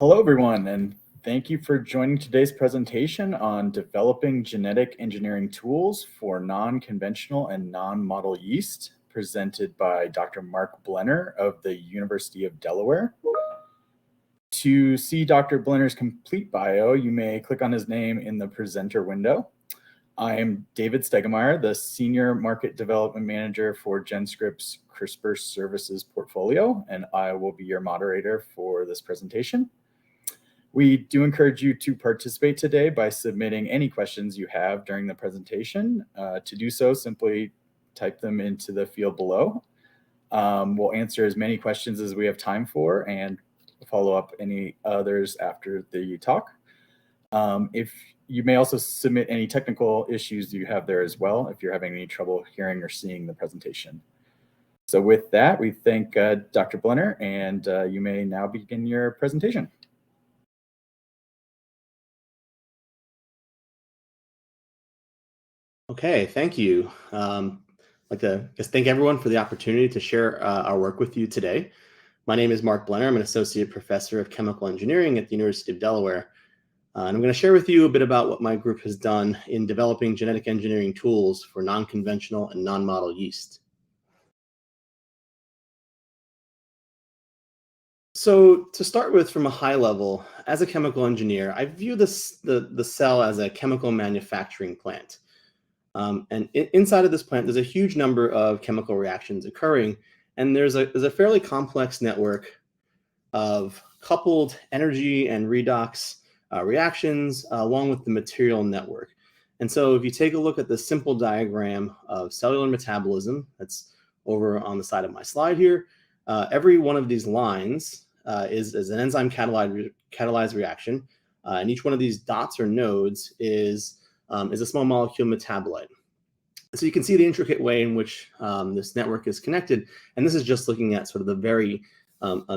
Hello, everyone, and thank you for joining today's presentation on developing genetic engineering tools for non-conventional and non-model yeast, presented by Dr. Mark Blenner of the University of Delaware. To see Dr. Blenner's complete bio, you may click on his name in the presenter window. I am David Stegemeyer, the Senior Market Development Manager for GenScript's CRISPR Services portfolio, and I will be your moderator for this presentation. We do encourage you to participate today by submitting any questions you have during the presentation. To do so, simply type them into the field below. We'll answer as many questions as we have time for and follow up any others after the talk. If you may also submit any technical issues you have there as well if you're having any trouble hearing or seeing the presentation. So with that, we thank Dr. Blenner, and you may now begin your presentation. Okay, thank you. I'd like to just thank everyone for the opportunity to share our work with you today. My name is Mark Blenner. I'm an associate professor of chemical engineering at the University of Delaware. And I'm going to share with you a bit about what my group has done in developing genetic engineering tools for non-conventional and non-model yeast. So to start with, from a high level, as a chemical engineer, I view the cell as a chemical manufacturing plant. And inside of this plant, there's a huge number of chemical reactions occurring, and there's a fairly complex network of coupled energy and redox reactions along with the material network. And so if you take a look at the simple diagram of cellular metabolism that's over on the side of my slide here, every one of these lines is an enzyme catalyzed reaction, and each one of these dots or nodes is a small molecule metabolite. So you can see the intricate way in which this network is connected. And this is just looking at sort of the very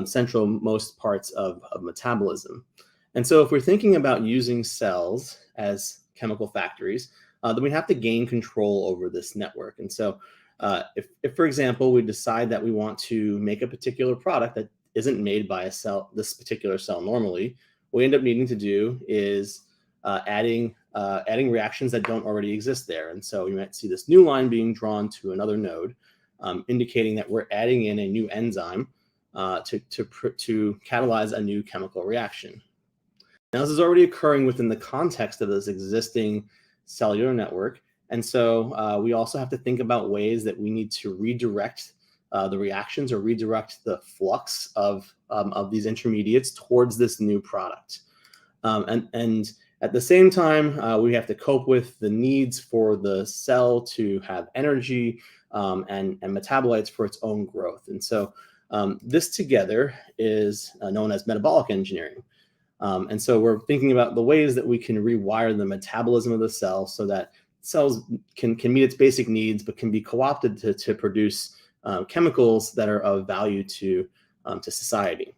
central most parts of metabolism. And so if we're thinking about using cells as chemical factories, then we have to gain control over this network. And so if, for example, we decide that we want to make a particular product that isn't made by a cell, this particular cell normally, what we end up needing to do is adding reactions that don't already exist there. And so you might see this new line being drawn to another node, indicating that we're adding in a new enzyme to catalyze a new chemical reaction. Now, this is already occurring within the context of this existing cellular network. And so we also have to think about ways that we need to redirect the reactions or redirect the flux of these intermediates towards this new product. And at the same time, we have to cope with the needs for the cell to have energy and metabolites for its own growth. And so this together is known as metabolic engineering. And so we're thinking about the ways that we can rewire the metabolism of the cell so that cells can meet its basic needs, but can be co-opted to produce chemicals that are of value to society.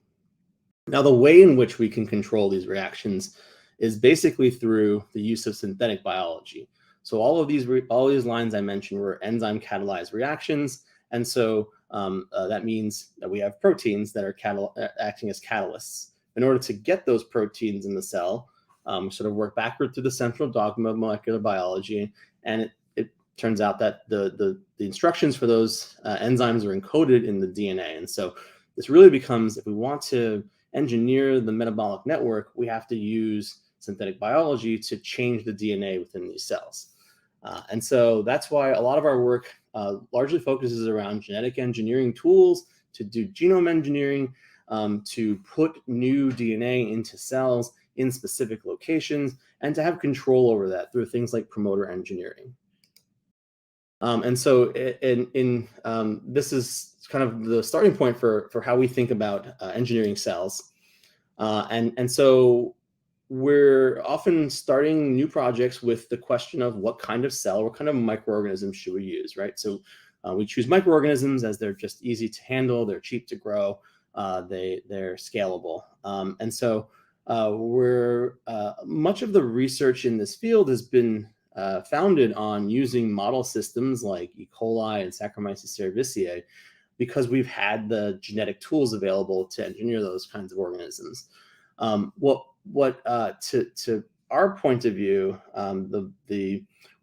Now, the way in which we can control these reactions is basically through the use of synthetic biology. So all these lines I mentioned were enzyme catalyzed reactions. And so that means that we have proteins that are acting as catalysts. In order to get those proteins in the cell, sort of work backward through the central dogma of molecular biology. And it turns out that the instructions for those enzymes are encoded in the DNA. And so this really becomes, if we want to engineer the metabolic network, we have to use synthetic biology to change the DNA within these cells. And so that's why a lot of our work largely focuses around genetic engineering tools to do genome engineering, to put new DNA into cells in specific locations, and to have control over that through things like promoter engineering. And so this is kind of the starting point for how we think about engineering cells. And so we're often starting new projects with the question of what kind of cell, what kind of microorganisms should we use, right? So we choose microorganisms as they're just easy to handle, they're cheap to grow, they're scalable. And so much of the research in this field has been founded on using model systems like E. coli and Saccharomyces cerevisiae, because we've had the genetic tools available to engineer those kinds of organisms. To our point of view,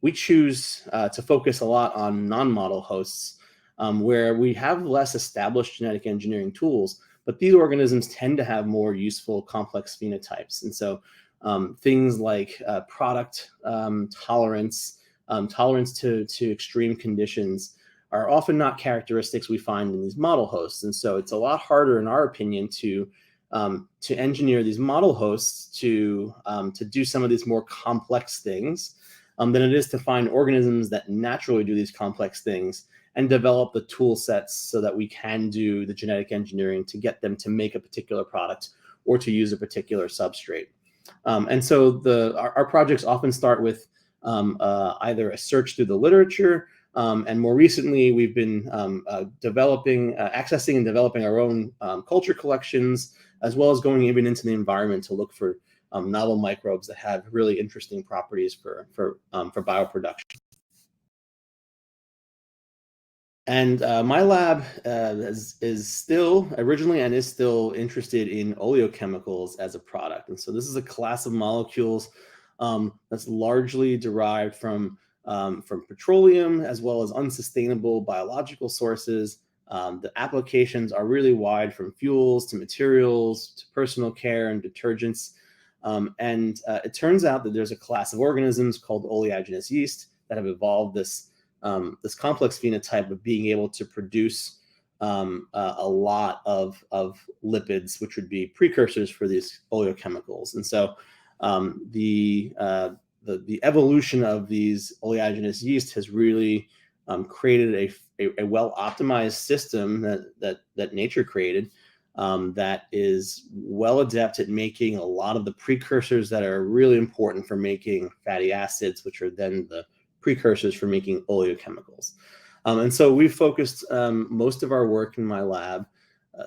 we choose to focus a lot on non-model hosts, where we have less established genetic engineering tools, but these organisms tend to have more useful complex phenotypes. And so things like product tolerance, tolerance to extreme conditions are often not characteristics we find in these model hosts. And so it's a lot harder, in our opinion, to engineer these model hosts to do some of these more complex things than it is to find organisms that naturally do these complex things and develop the tool sets so that we can do the genetic engineering to get them to make a particular product or to use a particular substrate. And so our projects often start with either a search through the literature, and more recently we've been accessing and developing our own culture collections, as well as going even into the environment to look for novel microbes that have really interesting properties for bioproduction. And my lab is still originally and is still interested in oleochemicals as a product. And so this is a class of molecules that's largely derived from petroleum, as well as unsustainable biological sources. The applications are really wide, from fuels to materials to personal care and detergents. And it turns out that there's a class of organisms called oleaginous yeast that have evolved this complex phenotype of being able to produce a lot of lipids, which would be precursors for these oleochemicals. And so the evolution of these oleaginous yeast has really created a well-optimized system that nature created, that is well adept at making a lot of the precursors that are really important for making fatty acids, which are then the precursors for making oleochemicals. And so we've focused most of our work in my lab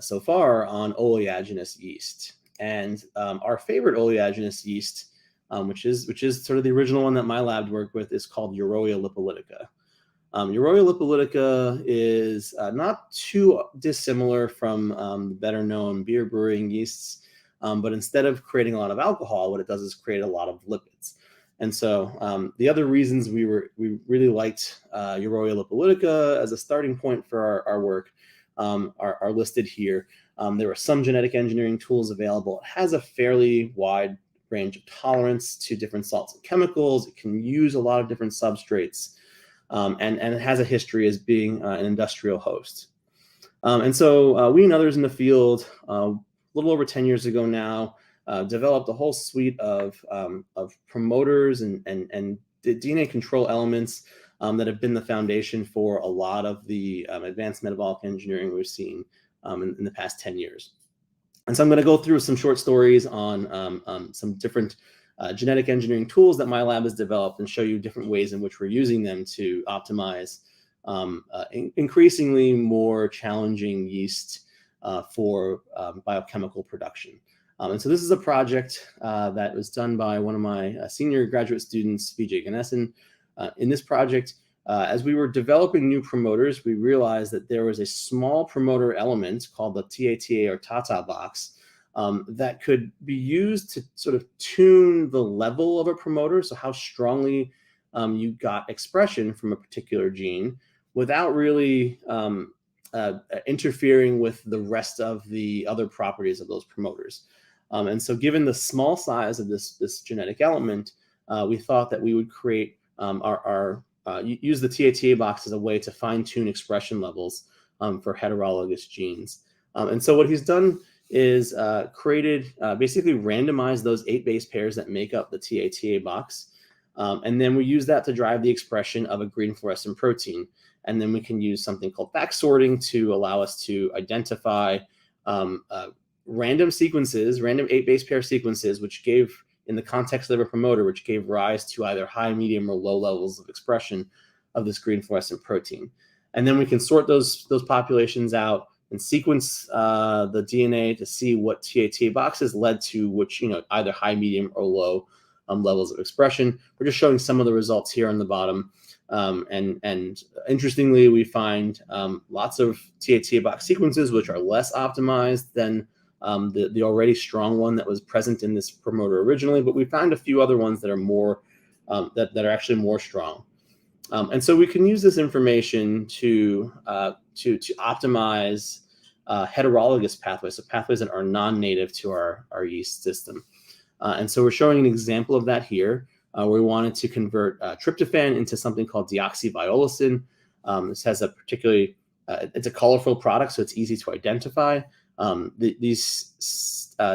so far on oleaginous yeast. And our favorite oleaginous yeast, which is sort of the original one that my lab worked with, is called Euroia lipolytica. Euroia lipolytica is not too dissimilar from better known beer brewing yeasts, but instead of creating a lot of alcohol, what it does is create a lot of lipids. And so the other reasons we really liked Euroia lipolytica as a starting point for our work are listed here. There were some genetic engineering tools available. It has a fairly wide range of tolerance to different salts and chemicals. It can use a lot of different substrates, and it has a history as being an industrial host. And so we and others in the field, a little over 10 years ago now, developed a whole suite of promoters and DNA control elements that have been the foundation for a lot of the advanced metabolic engineering we've seen in the past 10 years. And so I'm going to go through some short stories on some different genetic engineering tools that my lab has developed, and show you different ways in which we're using them to optimize increasingly more challenging yeast for biochemical production. And so this is a project that was done by one of my senior graduate students, Vijay Ganesan. In this project, as we were developing new promoters, we realized that there was a small promoter element called the TATA or TATA box that could be used to sort of tune the level of a promoter, so how strongly you got expression from a particular gene, without really interfering with the rest of the other properties of those promoters. And so given the small size of this genetic element, we thought that we would create use the TATA box as a way to fine-tune expression levels for heterologous genes. And so what he's done is basically randomized those 8 base pairs that make up the TATA box. And then we use that to drive the expression of a green fluorescent protein. And then we can use something called back sorting to allow us to identify random sequences, random 8 base pair sequences, which gave, in the context of a promoter, which gave rise to either high, medium, or low levels of expression of this green fluorescent protein. And then we can sort those populations out and sequence the DNA to see what TATA boxes led to which, either high, medium, or low levels of expression. We're just showing some of the results here on the bottom. And interestingly, we find lots of TATA box sequences which are less optimized than the already strong one that was present in this promoter originally, but we found a few other ones that are more that are actually more strong. And so we can use this information to optimize heterologous pathways, so pathways that are non-native to our yeast system. And so we're showing an example of that here. Where we wanted to convert tryptophan into something called deoxyviolacin. This has a particularly, it's a colorful product, so it's easy to identify. These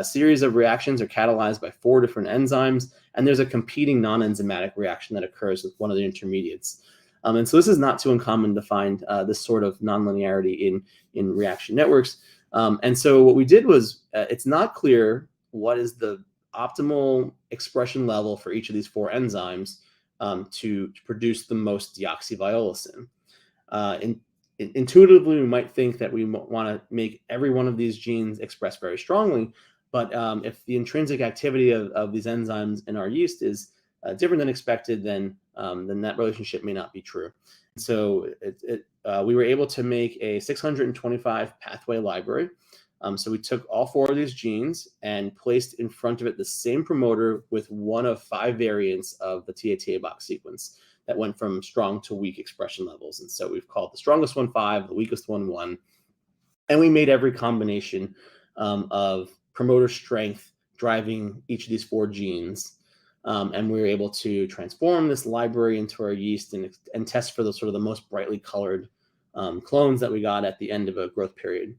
series of reactions are catalyzed by 4 different enzymes, and there's a competing non-enzymatic reaction that occurs with one of the intermediates. And so this is not too uncommon to find this sort of nonlinearity in reaction networks. And so what we did was, it's not clear what is the optimal expression level for each of these 4 enzymes to produce the most deoxyviolacin. Intuitively, we might think that we want to make every one of these genes express very strongly, but if the intrinsic activity of these enzymes in our yeast is different than expected, then that relationship may not be true. So we were able to make a 625 pathway library. So we took all 4 of these genes and placed in front of it the same promoter with one of 5 variants of the TATA box sequence that went from strong to weak expression levels. And so we've called the strongest one 5, the weakest one 1. And we made every combination of promoter strength driving each of these 4 genes. And we were able to transform this library into our yeast and test for the sort of the most brightly colored clones that we got at the end of a growth period.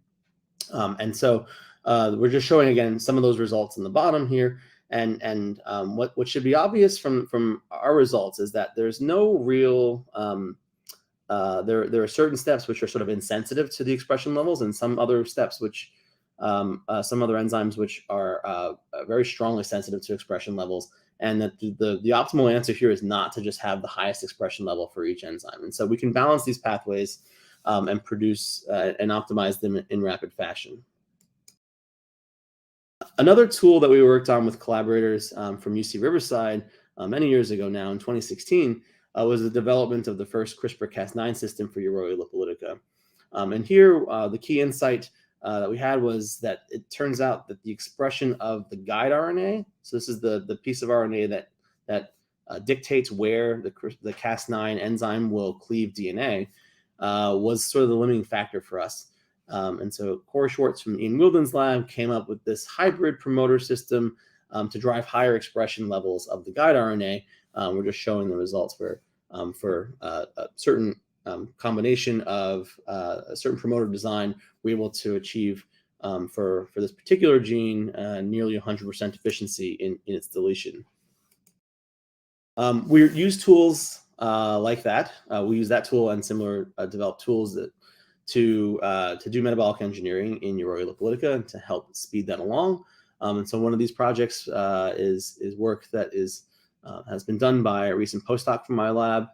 And so we're just showing again some of those results in the bottom here, and what should be obvious from our results is that there's no real there are certain steps which are sort of insensitive to the expression levels, and some other steps which some other enzymes which are very strongly sensitive to expression levels, and that the optimal answer here is not to just have the highest expression level for each enzyme. And so we can balance these pathways and produce and optimize them in rapid fashion. Another tool that we worked on with collaborators from UC Riverside many years ago now, in 2016, was the development of the first CRISPR-Cas9 system for Yersinia lipolytica. And here, the key insight that we had was that it turns out that the expression of the guide RNA, so this is the piece of RNA that dictates where the Cas9 enzyme will cleave DNA, was sort of the limiting factor for us. And so Corey Schwartz from Ian Wilden's lab came up with this hybrid promoter system to drive higher expression levels of the guide RNA. We're just showing the results where for a certain combination of a certain promoter design, we're able to achieve for this particular gene nearly 100% efficiency in its deletion. We use tools like that. We use that tool and similar developed tools to do metabolic engineering in Yersinia lipolytica to help speed that along. And so one of these projects is work that has been done by a recent postdoc from my lab,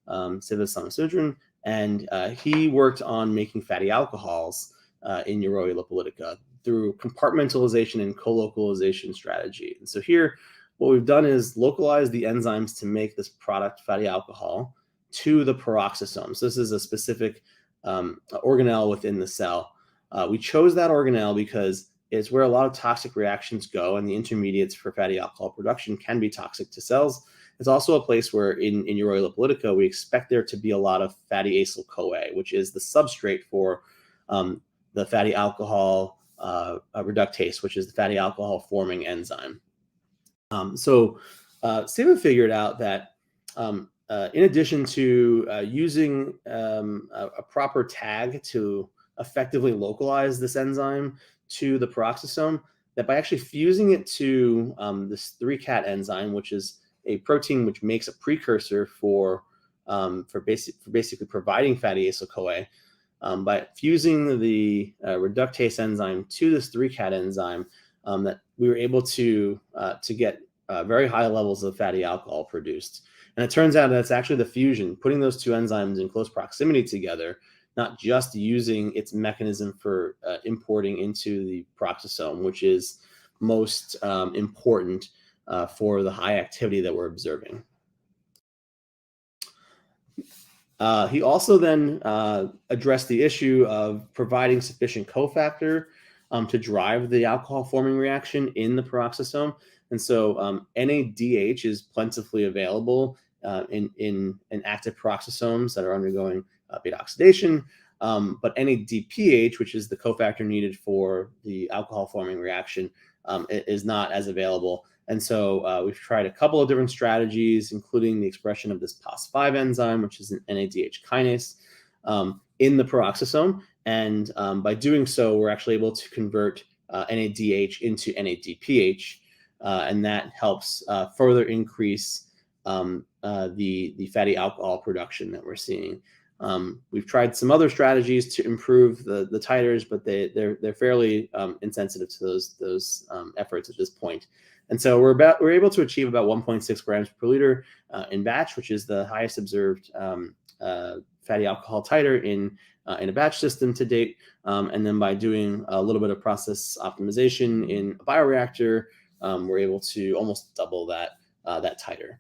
Siva Somasudran, and he worked on making fatty alcohols in Yersinia lipolytica through compartmentalization and co-localization strategy. And so here, what we've done is localize the enzymes to make this product fatty alcohol to the peroxisome. So this is a specific organelle within the cell. We chose that organelle because it's where a lot of toxic reactions go, and the intermediates for fatty alcohol production can be toxic to cells. It's also a place where in Yersinia lipolytica, we expect there to be a lot of fatty acyl-CoA, which is the substrate for the fatty alcohol reductase, which is the fatty alcohol forming enzyme. So Siva figured out that in addition to using a proper tag to effectively localize this enzyme to the peroxisome, that by actually fusing it to this 3-cat enzyme, which is a protein which makes a precursor for basically providing fatty acyl-CoA, by fusing the reductase enzyme to this 3-cat enzyme, that we were able to get very high levels of fatty alcohol produced. And it turns out that it's actually the fusion, putting those 2 enzymes in close proximity together, not just using its mechanism for importing into the peroxisome, which is most important for the high activity that we're observing. He also then addressed the issue of providing sufficient cofactor to drive the alcohol forming reaction in the peroxisome. And so NADH is plentifully available in active peroxisomes that are undergoing beta oxidation. But NADPH, which is the cofactor needed for the alcohol forming reaction, is not as available. And so we've tried a couple of different strategies, including the expression of this POS5 enzyme, which is an NADH kinase, in the peroxisome. And by doing so, we're actually able to convert NADH into NADPH, and that helps further increase the fatty alcohol production that we're seeing. We've tried some other strategies to improve the titers, but they're fairly insensitive to those efforts at this point. And so we're able to achieve about 1.6 grams per liter in batch, which is the highest observed fatty alcohol titer in a batch system to date. And then by doing a little bit of process optimization in a bioreactor, we're able to almost double that titer.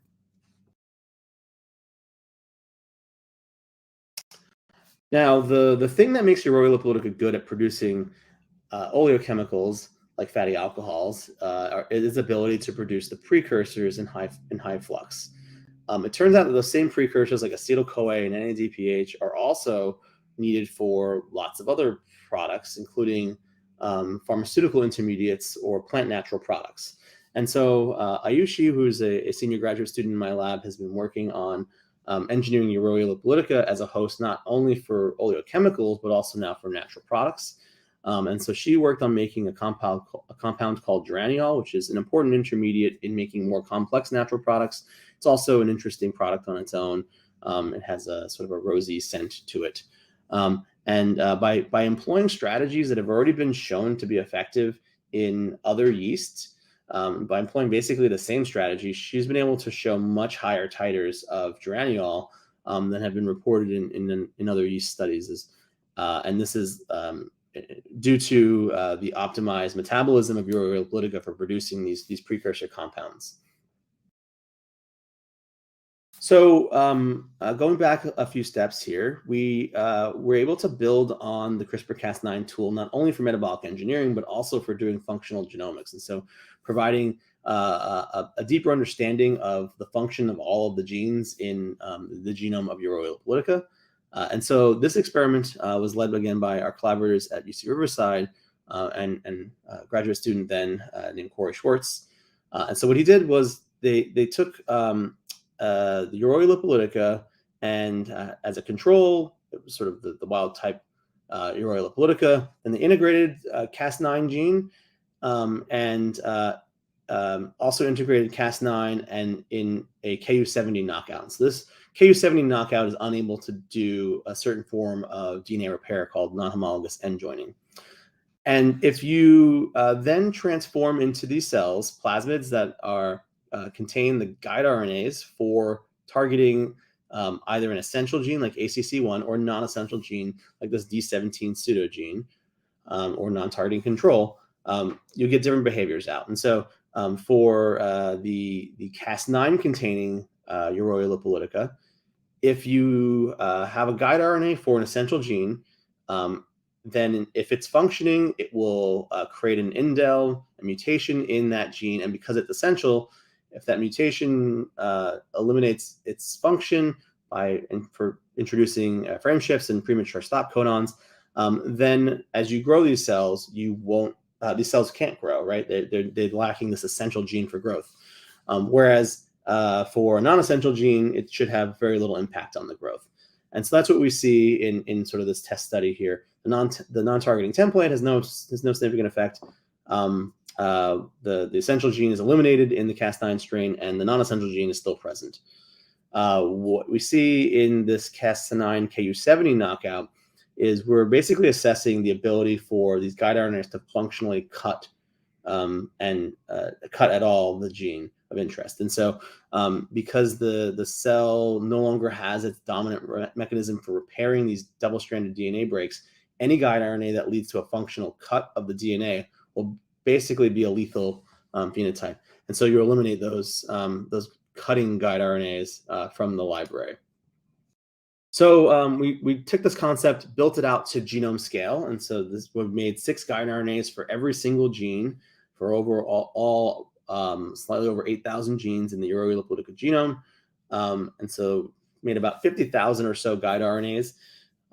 Now, the thing that makes Uroa lipolytica good at producing oleochemicals like fatty alcohols is its ability to produce the precursors in high flux. It turns out that those same precursors like acetyl-CoA and NADPH are also needed for lots of other products, including pharmaceutical intermediates or plant natural products. And so Ayushi, who's a senior graduate student in my lab, has been working on engineering Uroa lipolytica as a host not only for oleochemicals, but also now for natural products. And so she worked on making a compound called geraniol, which is an important intermediate in making more complex natural products. It's also an interesting product on its own. It has a sort of a rosy scent to it. By employing strategies that have already been shown to be effective in other yeasts, by employing basically the same strategy, she's been able to show much higher titers of geraniol than have been reported in other yeast studies. And this is due to the optimized metabolism of Uroa lipolytica for producing these precursor compounds. So going back a few steps here, we were able to build on the CRISPR-Cas9 tool, not only for metabolic engineering, but also for doing functional genomics. And so providing a deeper understanding of the function of all of the genes in the genome of Uroa lipolytica. And so this experiment was led again by our collaborators at UC Riverside and a graduate student then named Corey Schwartz. And so what he did was they took the Uroa lipolytica, and as a control, it was sort of the wild type Uroa lipolytica, and they integrated Cas9 gene and also integrated Cas9 and in a Ku70 knockout. So this Ku70 knockout is unable to do a certain form of DNA repair called non-homologous end joining. And if you then transform into these cells plasmids that are contain the guide RNAs for targeting either an essential gene like ACC1 or non-essential gene like this D17 pseudogene or non-targeting control, you get different behaviors out. And so for the Cas9 containing Uroa lipolytica, if you have a guide RNA for an essential gene, then if it's functioning, it will create an indel, a mutation in that gene. And because it's essential, if that mutation eliminates its function for introducing frame shifts and premature stop codons, then as you grow these cells, these cells can't grow, right? They're lacking this essential gene for growth. Whereas for a non-essential gene, it should have very little impact on the growth. And so that's what we see in sort of this test study here. The non-targeting template has no significant effect. The essential gene is eliminated in the Cas9 strain, and the non-essential gene is still present. What we see in this Cas9 Ku70 knockout is we're basically assessing the ability for these guide RNAs to functionally cut cut at all the gene of interest. And so because the cell no longer has its dominant mechanism for repairing these double-stranded DNA breaks, any guide RNA that leads to a functional cut of the DNA will basically be a lethal phenotype. And so you eliminate those cutting guide RNAs from the library. So we took this concept, built it out to genome scale, and so we've made 6 guide RNAs for every single gene for all slightly over 8,000 genes in the ureolipolytica genome, and so made about 50,000 or so guide RNAs,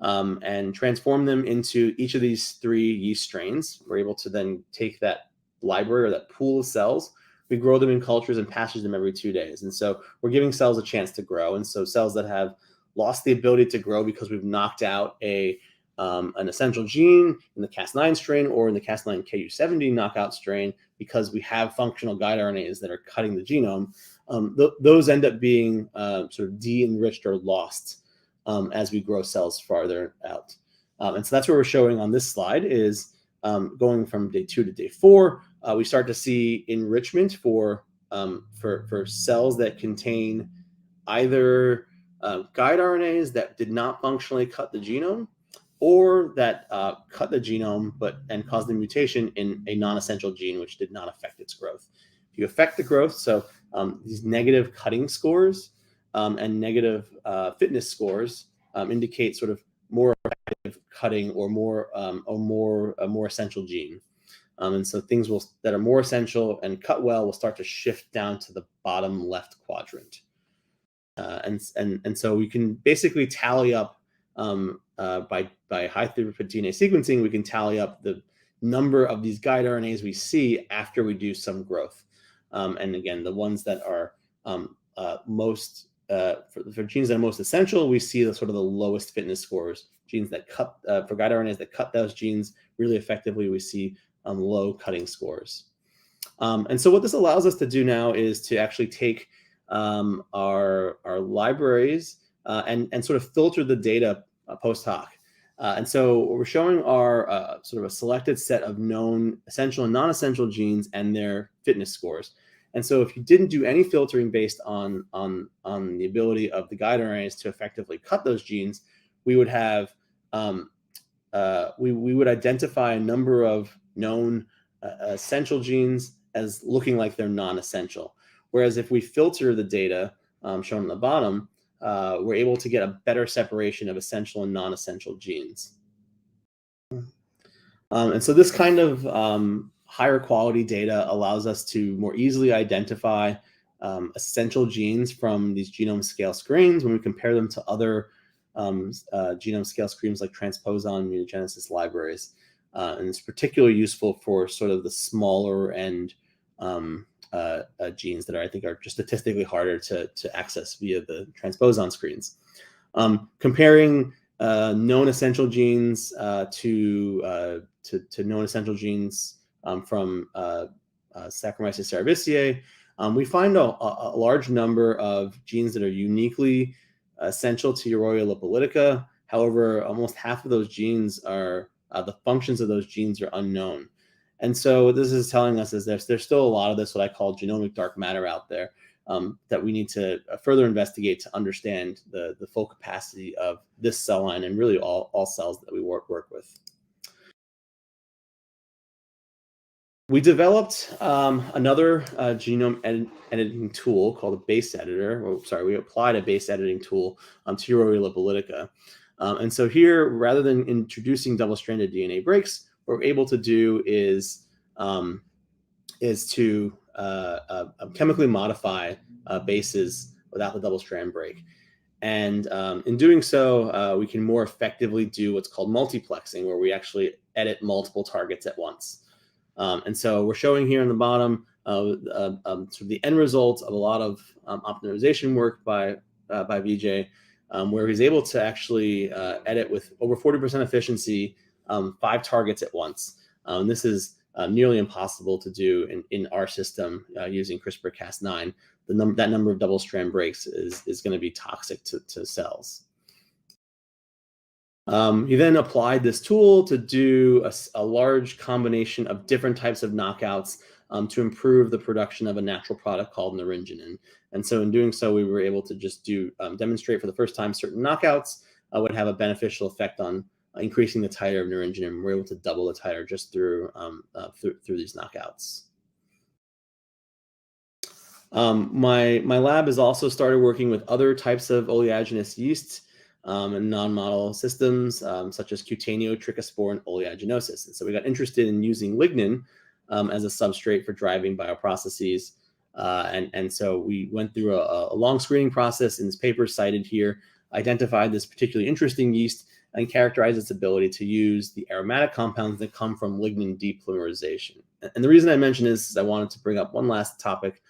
and transformed them into each of these 3 yeast strains. We're able to then take that library or that pool of cells. We grow them in cultures and passage them every 2 days, and so we're giving cells a chance to grow, and so cells that have lost the ability to grow because we've knocked out an essential gene in the Cas9 strain or in the Cas9 Ku70 knockout strain because we have functional guide RNAs that are cutting the genome. Those end up being sort of de-enriched or lost as we grow cells farther out. And so that's what we're showing on this slide is going from day 2 to day 4, we start to see enrichment for cells that contain either guide RNAs that did not functionally cut the genome, or that cut the genome and caused the mutation in a non-essential gene which did not affect its growth. If you affect the growth, so these negative cutting scores and negative fitness scores indicate sort of more effective cutting or a more essential gene. And so things that are more essential and cut well will start to shift down to the bottom left quadrant. And so we can basically tally up by high throughput DNA sequencing, we can tally up the number of these guide RNAs we see after we do some growth. And again, the ones that are most for genes that are most essential, we see the sort of the lowest fitness scores. Genes that cut for guide RNAs that cut those genes really effectively, we see low cutting scores. And so what this allows us to do now is to actually take our libraries and sort of filter the data post hoc. And so we're showing our sort of a selected set of known essential and non-essential genes and their fitness scores. And so if you didn't do any filtering based on the ability of the guide RNAs to effectively cut those genes, we would have we would identify a number of known essential genes as looking like they're non-essential. Whereas if we filter the data shown on the bottom, we're able to get a better separation of essential and non-essential genes. And so this kind of higher quality data allows us to more easily identify essential genes from these genome scale screens when we compare them to other genome scale screens like transposon mutagenesis libraries. And it's particularly useful for sort of the smaller end genes that I think are just statistically harder to access via the transposon screens. Comparing known essential genes to known essential genes from Saccharomyces cerevisiae, we find a large number of genes that are uniquely essential to ureolipolytica. However, almost half of those genes are the functions of those genes are unknown. And so what this is telling us is there's still a lot of this, what I call genomic dark matter out there that we need to further investigate to understand the full capacity of this cell line and really all cells that we work with. We developed another genome editing tool called a base editor. We applied a base editing tool to ureolipolytica. And so here, rather than introducing double-stranded DNA breaks, what we're able to do is to chemically modify bases without the double-strand break. And in doing so, we can more effectively do what's called multiplexing, where we actually edit multiple targets at once. And so we're showing here on the bottom sort of the end result of a lot of optimization work by Vijay, where he's able to actually edit with over 40% efficiency 5 targets at once. And this is nearly impossible to do in our system using CRISPR-Cas9. That number of double-strand breaks is going to be toxic to cells. He then applied this tool to do a large combination of different types of knockouts to improve the production of a natural product called naringenin. And so in doing so, we were able to just demonstrate for the first time certain knockouts would have a beneficial effect on increasing the titer of naringenin. We're able to double the titer just through these knockouts. My lab has also started working with other types of oleaginous yeasts. and non-model systems such as cutaneotrichospore and oleaginosis. And so we got interested in using lignin as a substrate for driving bioprocesses. And so we went through a long screening process in this paper cited here, identified this particularly interesting yeast, and characterized its ability to use the aromatic compounds that come from lignin depolymerization. And the reason I mention this is I wanted to bring up one last topic,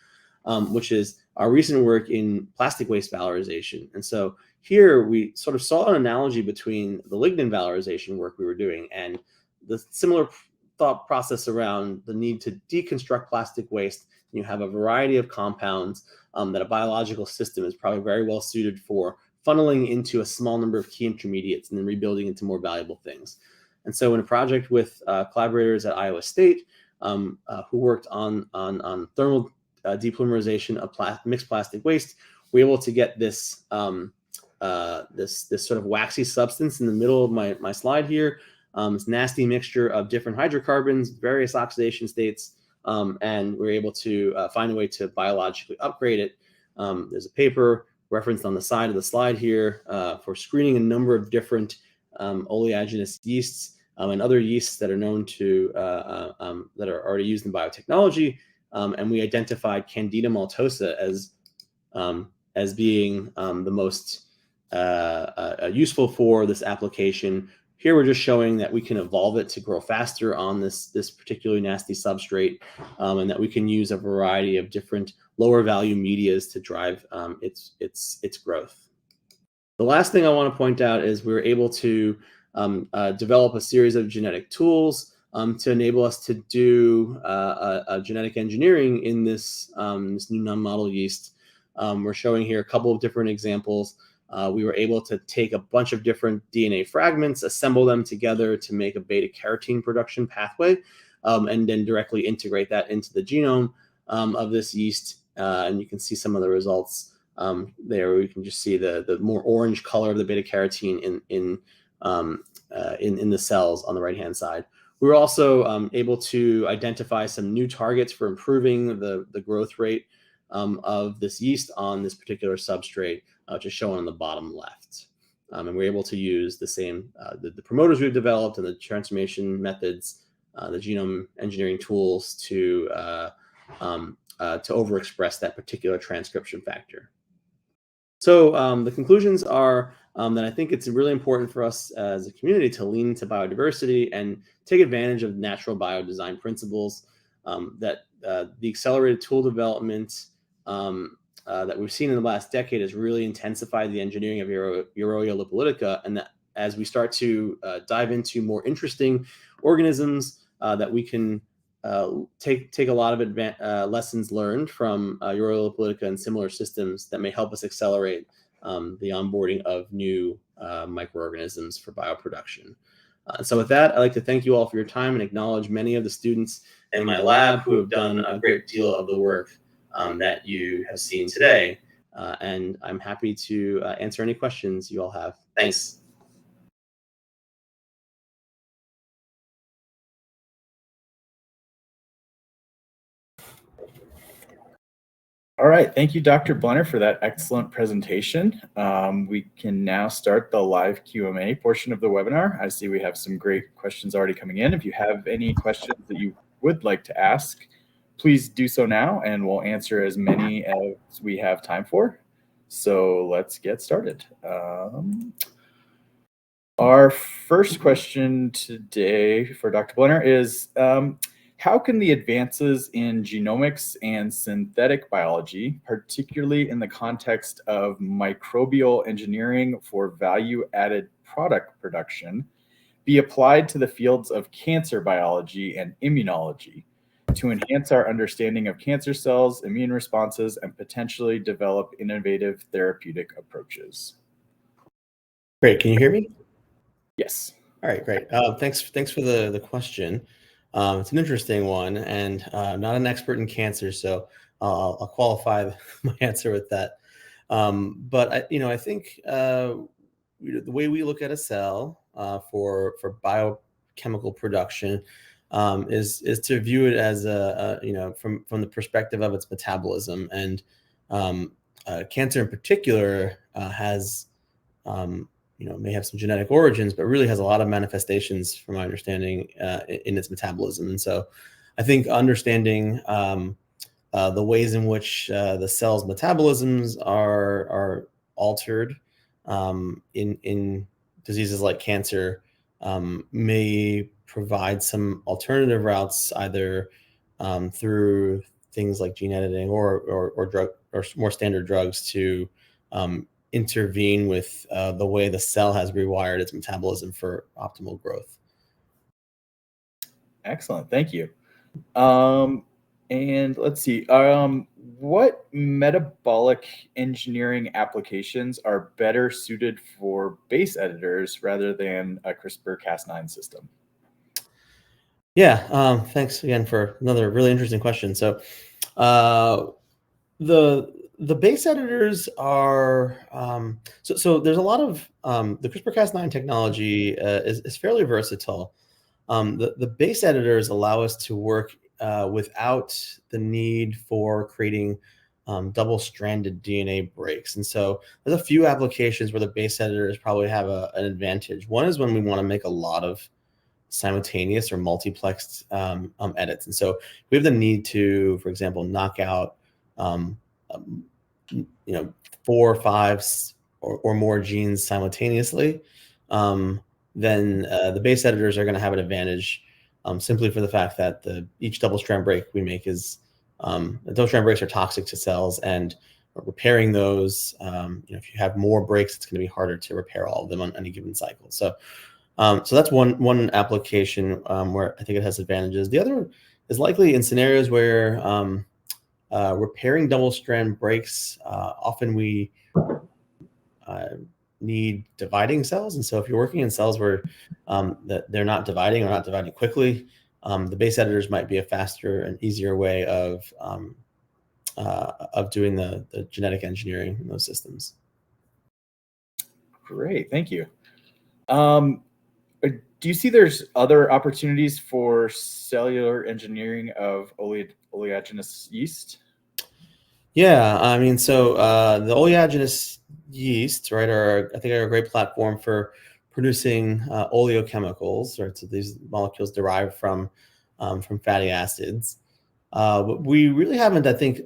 which is our recent work in plastic waste valorization. And so here we sort of saw an analogy between the lignin valorization work we were doing and the similar thought process around the need to deconstruct plastic waste. You have a variety of compounds that a biological system is probably very well suited for funneling into a small number of key intermediates and then rebuilding into more valuable things. And so in a project with collaborators at Iowa State who worked on thermal depolymerization of mixed plastic waste, we were able to get this this sort of waxy substance in the middle of my slide here, this nasty mixture of different hydrocarbons, various oxidation states, and we're able to find a way to biologically upgrade it. There's a paper referenced on the side of the slide here for screening a number of different oleaginous yeasts and other yeasts that are known to that are already used in biotechnology, and we identified Candida maltosa as being the most useful for this application. Here we're just showing that we can evolve it to grow faster on this particularly nasty substrate, and that we can use a variety of different lower value medias to drive its growth. The last thing I want to point out is we were able to develop a series of genetic tools to enable us to do genetic engineering in this new non-model yeast. We're showing here a couple of different examples. We were able to take a bunch of different DNA fragments, assemble them together to make a beta carotene production pathway, and then directly integrate that into the genome of this yeast. And you can see some of the results there. We can just see the more orange color of the beta carotene in the cells on the right-hand side. We were also able to identify some new targets for improving the growth rate of this yeast on this particular substrate, which is shown on the bottom left. And we're able to use the same the promoters we've developed and the transformation methods, the genome engineering tools to overexpress that particular transcription factor. So the conclusions are that I think it's really important for us as a community to lean into biodiversity and take advantage of natural biodesign principles, that the accelerated tool development that we've seen in the last decade has really intensified the engineering of Euroia lipolytica, and that as we start to dive into more interesting organisms, that we can take a lot of lessons learned from Euroia lipolytica and similar systems that may help us accelerate the onboarding of new microorganisms for bioproduction. So with that, I'd like to thank you all for your time and acknowledge many of the students in my lab who have done a great deal of the work that you have seen today. And I'm happy to answer any questions you all have. Thanks. All right, thank you, Dr. Blenner, for that excellent presentation. We can now start the live Q&A portion of the webinar. I see we have some great questions already coming in. If you have any questions that you would like to ask, please do so now, and we'll answer as many as we have time for. So let's get started. Our first question today for Dr. Blenner is, how can the advances in genomics and synthetic biology, particularly in the context of microbial engineering for value-added product production, be applied to the fields of cancer biology and immunology to enhance our understanding of cancer cells, immune responses, and potentially develop innovative therapeutic approaches? Great. Can you hear me? Yes. All right, great. Thanks for the question. It's an interesting one, and I'm not an expert in cancer, so I'll qualify my answer with that. But I think the way we look at a cell for biochemical production is to view it as from the perspective of its metabolism, and cancer in particular has may have some genetic origins, but really has a lot of manifestations, from my understanding, in its metabolism. And so I think understanding the ways in which the cell's metabolisms are altered in diseases like cancer may provide some alternative routes, either through things like gene editing or drug or more standard drugs to intervene with the way the cell has rewired its metabolism for optimal growth. Excellent. Thank you. And let's see. What metabolic engineering applications are better suited for base editors rather than a CRISPR-Cas9 system? Yeah, thanks again for another really interesting question. So, the base editors are so there's a lot of the CRISPR-Cas9 technology is fairly versatile. The base editors allow us to work without the need for creating double-stranded DNA breaks. And so there's a few applications where the base editors probably have an advantage. One is when we want to make a lot of simultaneous or multiplexed edits. And so we have the need to, for example, knock out um, 4 or 5 or more genes simultaneously. Then the base editors are going to have an advantage, simply for the fact that each double strand break we make is the double strand breaks are toxic to cells, and repairing those, if you have more breaks, it's going to be harder to repair all of them on any given cycle. So that's one application where I think it has advantages. The other is likely in scenarios where repairing double strand breaks, often we need dividing cells. And so if you're working in cells where that they're not dividing or not dividing quickly, the base editors might be a faster and easier way of doing the genetic engineering in those systems. Great, thank you. Do you see there's other opportunities for cellular engineering of oleaginous yeast? Yeah, I mean, so the oleaginous yeast, right, I think are a great platform for producing oleochemicals, right? So these molecules derived from fatty acids. But we really haven't, I think,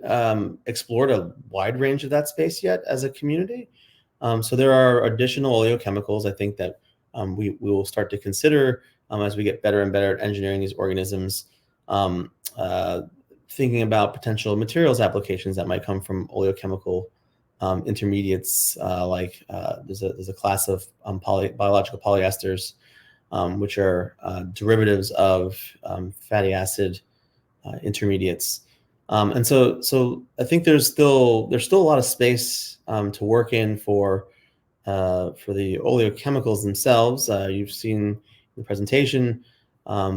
explored a wide range of that space yet as a community. So there are additional oleochemicals, I think, that we will start to consider as we get better and better at engineering these organisms. Um, uh, Thinking about potential materials applications that might come from oleochemical intermediates, like there's a class of biological polyesters, which are derivatives of fatty acid intermediates. And so I think there's still a lot of space to work in for the oleochemicals themselves. You've seen the presentation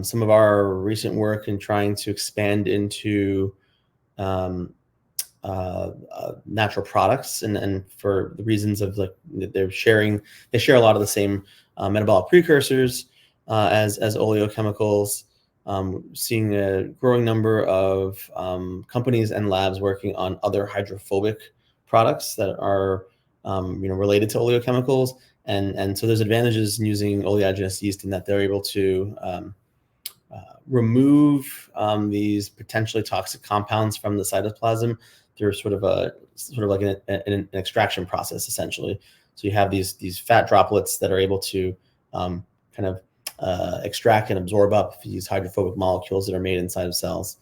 some of our recent work in trying to expand into natural products, and for the reasons of like they share a lot of the same metabolic precursors as oleochemicals. Seeing a growing number of companies and labs working on other hydrophobic products that are related to oleochemicals, and so there's advantages in using oleaginous yeast in that they're able to remove these potentially toxic compounds from the cytoplasm through sort of like an extraction process, essentially. So you have these fat droplets that are able to kind of extract and absorb up these hydrophobic molecules that are made inside of cells.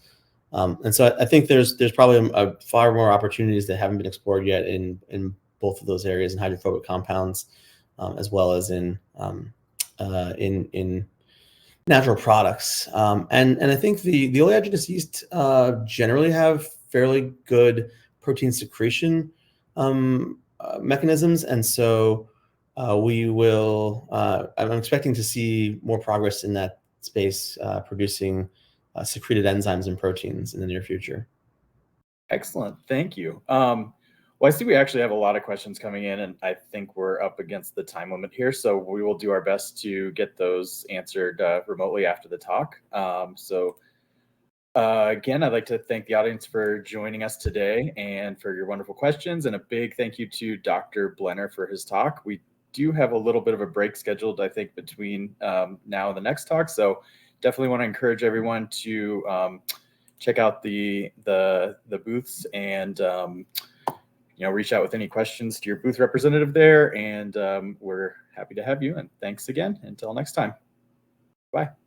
And so I think there's probably far more opportunities that haven't been explored yet in both of those areas, in hydrophobic compounds, as well as in natural products. And I think the oleaginous yeast generally have fairly good protein secretion mechanisms, and so I'm expecting to see more progress in that space, producing secreted enzymes and proteins in the near future. Excellent, thank you. Well, I see we actually have a lot of questions coming in, and I think we're up against the time limit here, so we will do our best to get those answered remotely after the talk. Again, I'd like to thank the audience for joining us today and for your wonderful questions, and a big thank you to Dr. Blenner for his talk. We do have a little bit of a break scheduled, I think, between now and the next talk. So definitely want to encourage everyone to check out the booths and reach out with any questions to your booth representative there. And we're happy to have you. And thanks again. Until next time. Bye.